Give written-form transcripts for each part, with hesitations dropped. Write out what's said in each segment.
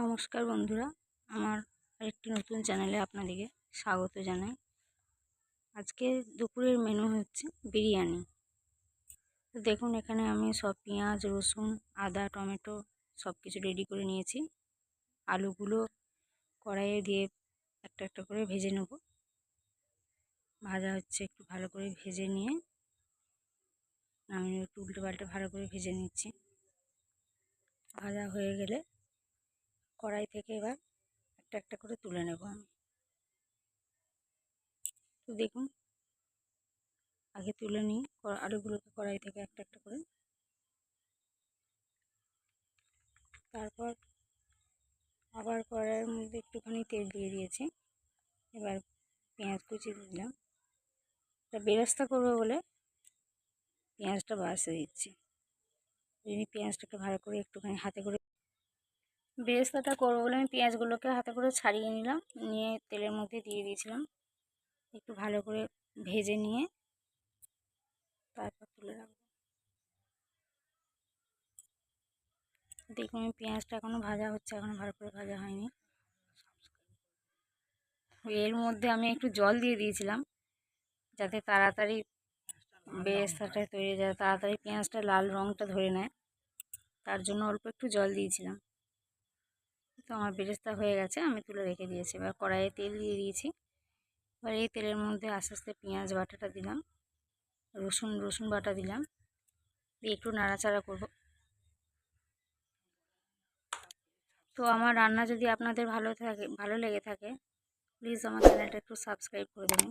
নমস্কার বন্ধুরা, আমার আরেকটি নতুন চ্যানেলে আপনাদেরকে স্বাগত জানাই। আজকে দুপুরের মেনু হচ্ছে বিরিয়ানি। তো দেখুন, এখানে আমি সব পেঁয়াজ, রসুন, আদা, টমেটো সব কিছু রেডি করে নিয়েছি। আলুগুলো কড়াইয়ে দিয়ে একটা একটা করে ভেজে নেব। ভাজা হচ্ছে, একটু ভালো করে ভেজে নিয়ে আমি একটু উল্টে পাল্টে ভালো করে ভেজে নিচ্ছি। ভাজা হয়ে গেলে কড়াই থেকে এবার একটা একটা করে তুলে নেব আমি। তো দেখুন, আগে তুলে নিই আলুগুলোকে কড়াই থেকে একটা একটা করে। তারপর আবার কড়াইয়ের মধ্যে একটুখানি তেল দিয়ে দিয়েছি। এবার পেঁয়াজ কুচি দিলাম। বেরেস্তা করবো বলে পেঁয়াজটা বাছে দিচ্ছি। এই পেঁয়াজটাকে ভালো করে একটুখানি হাতে করে বেরেস্তাটা করবো বলে আমি পেঁয়াজগুলোকে হাতে করে ছাড়িয়ে নিলাম, নিয়ে তেলের মধ্যে দিয়ে দিয়েছিলাম। একটু ভালো করে ভেজে নিয়ে তারপর তুলে রাখবো। দেখুন, আমি পেঁয়াজটা এখনও ভাজা হচ্ছে, এখনও ভালো করে ভাজা হয়নি। এর মধ্যে আমি একটু জল দিয়ে দিয়েছিলাম যাতে তাড়াতাড়ি বেরেস্তাটা তৈরি হয়ে যায়, তাড়াতাড়ি পেঁয়াজটা লাল রঙটা ধরে নেয়। তার জন্য অল্প একটু জল দিয়েছিলাম। তো আমার বেরেস্তা হয়ে গেছে, আমি তুলে রেখে দিয়েছি। এবার কড়াইয়ে তেল দিয়ে দিয়েছি। এবার এই তেলের মধ্যে আস্তে আস্তে পেঁয়াজ বাটাটা দিলাম, রসুন বাটা দিলাম, দিয়ে একটু নাড়াচাড়া করব। তো আমার রান্না যদি আপনাদের ভালো লেগে থাকে, প্লিজ আমার চ্যানেলটা একটু সাবস্ক্রাইব করে দেবেন।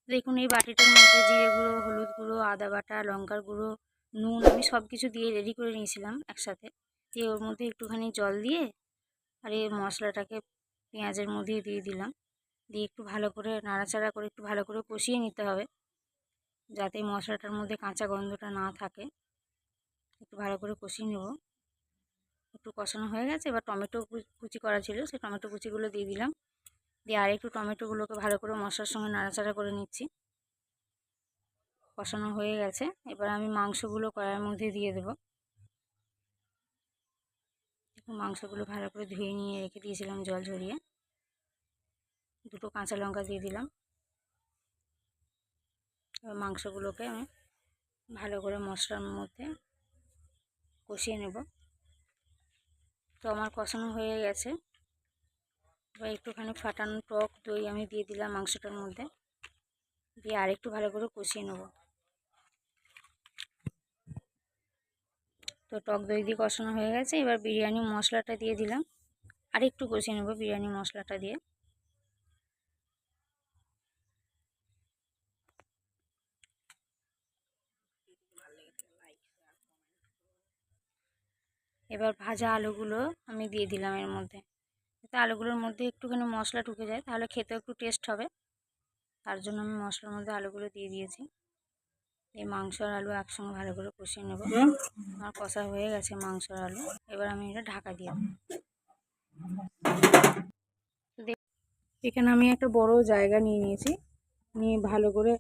দেখুন, এই বাটিটার মধ্যে জিরে গুঁড়ো, হলুদ গুঁড়ো, আদা বাটা, লঙ্কার গুঁড়ো, নুন আমি সব কিছু দিয়ে রেডি করে নিয়েছিলাম একসাথে। দিয়ে ওর মধ্যে একটুখানি জল দিয়ে আর এই মশলাটাকে পেঁয়াজের মধ্যে দিয়ে দিলাম। দিয়ে একটু ভালো করে নাড়াচাড়া করে একটু ভালো করে কষিয়ে নিতে হবে, যাতে মশলাটার মধ্যে কাঁচা গন্ধটা না থাকে। একটু ভালো করে কষিয়ে নেব। একটু কষানো হয়ে গেছে, এবার টমেটো কুচি করা ছিল, সেই টমেটো কুচিগুলো দিয়ে দিলাম। দিয়ে আর একটু টমেটোগুলোকে ভালো করে মশলার সঙ্গে নাড়াচাড়া করে নিচ্ছি। কষানো হয়ে গেছে, এবার আমি মাংসগুলো কড়াইয়ের মধ্যে দিয়ে দেবো। মাংসগুলো ভালো করে ধুয়ে নিয়ে রেখে দিয়েছিলাম জল ঝরিয়ে। দুটো কাঁচা লঙ্কা দিয়ে দিলাম। এবার মাংসগুলোকে আমি ভালো করে মশলার মধ্যে কষিয়ে নেব। তো আমার কষানো হয়ে গেছে। এবার একটুখানি ফাটানো টক দই আমি দিয়ে দিলাম মাংসটার মধ্যে, দিয়ে আরেকটু ভালো করে কষিয়ে নেব। তো টক দই দিয়ে কষানো হয়ে গেছে, এবার বিরিয়ানি মশলাটা দিয়ে দিলাম। আরেকটু কষিয়ে নেব বিরিয়ানি মশলাটা দিয়ে। এবার ভাজা আলুগুলো আমি দিয়ে দিলাম এর মধ্যে, যাতে আলুগুলোর মধ্যে একটুখানি মশলা ঢুকে যায়, তাহলে খেতেও একটু টেস্ট হবে। তার জন্য আমি মশলার মধ্যে আলুগুলো দিয়ে দিয়েছি। এই মাংস আর আলু একসঙ্গে ভালো করে কষিয়ে নেব। আমার কষা হয়ে গেছে মাংস আর আলু। এবার আমি এটা ঢাকা দিয়ে দেব। এখানে আমি একটা বড় জায়গা নিয়ে নিয়েছি, নিয়ে ভালো করে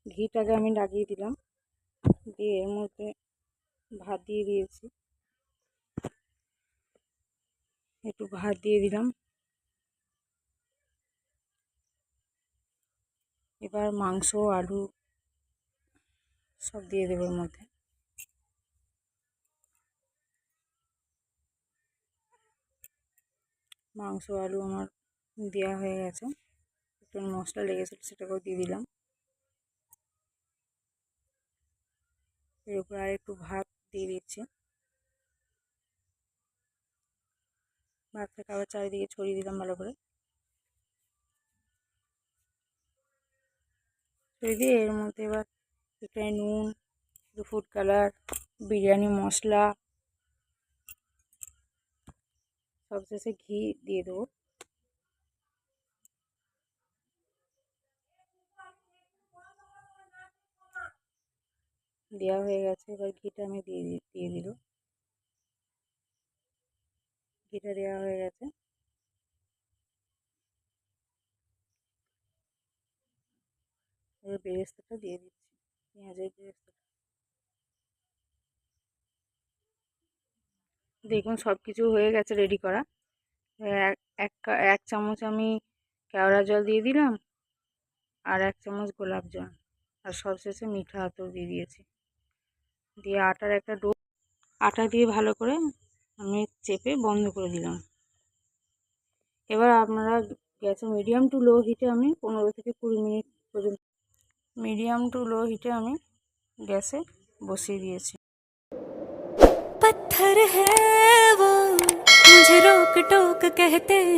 ঘিটাকে আমি লাগিয়ে দিলাম। দিয়ে এর মধ্যে ভাত দিয়ে দিয়েছি, একটু ভাত দিয়ে দিলাম। এবার মাংস, আলু সব দিয়ে দেবো এর মধ্যে। মাংস আলু আমার দেওয়া হয়ে গেছে। একটু মশলা লেগেছিল, সেটাকেও দিয়ে দিলাম। এর উপরে আর একটু ভাত দিয়ে দিচ্ছি। ভাতটাকে আবার চারিদিকে ছড়িয়ে দিলাম ভালো করে। ছড়িয়ে দিয়ে এর মধ্যে এবার একটু নুন, একটু ফুড কালার, বিরিয়ানি মশলা, সবশেষে ঘি দিয়ে দেবো। দেওয়া হয়ে গেছে, এবার ঘিটা আমি দিয়ে দিল। ঘিটা দেওয়া হয়ে গেছে। এবার বেরেস্তাটা দিয়ে দিচ্ছি, পেঁয়াজের বেরেস্তাটা। দেখুন, সব কিছু হয়ে গেছে রেডি করা। এক চামচ আমি কেওড়া জল দিয়ে দিলাম, আর 1 চামচ গোলাপ জল, আর সবশেষে মিঠা আতর দিয়ে দিয়েছি। দিয়ে আটার একটা ডো, আটা দিয়ে ভালো করে আমি চেপে বন্ধ করে দিলাম। এবার আপনারা গ্যাসে মিডিয়াম টু লো হিটে আমি 15 থেকে 20 মিনিট পর্যন্ত মিডিয়াম টু লো হিটে আমি গ্যাসে বসিয়ে দিয়েছি। पत्थर है वो मुझे रोक टोक कहते